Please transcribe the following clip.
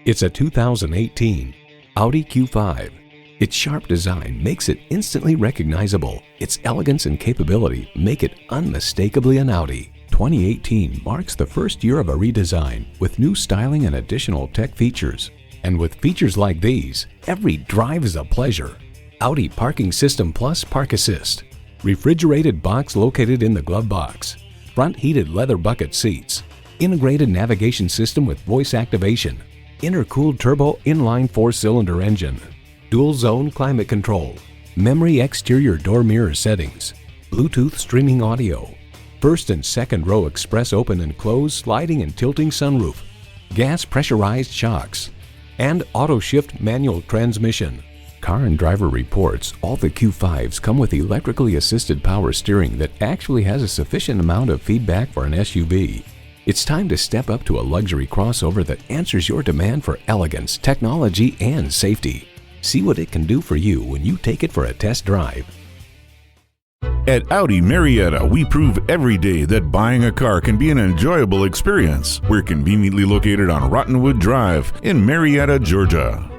It's a 2018 Audi Q5. Its sharp design makes it instantly recognizable. Its elegance and capability make it unmistakably an Audi. 2018 marks the first year of a redesign with new styling and additional tech features. And with features like these, every drive is a pleasure. Audi Parking System Plus Park Assist, refrigerated box located in the glove box, front heated leather bucket seats, integrated navigation system with voice activation, intercooled turbo inline 4-cylinder engine, dual zone climate control, memory exterior door mirror settings, Bluetooth streaming audio, first and second row express open and close sliding and tilting sunroof, gas pressurized shocks, and auto shift manual transmission. Car and Driver reports all the Q5s come with electrically assisted power steering that actually has a sufficient amount of feedback for an SUV. It's time to step up to a luxury crossover that answers your demand for elegance, technology, and safety. See what it can do for you when you take it for a test drive. At Audi Marietta, we prove every day that buying a car can be an enjoyable experience. We're conveniently located on Rottenwood Drive in Marietta, Georgia.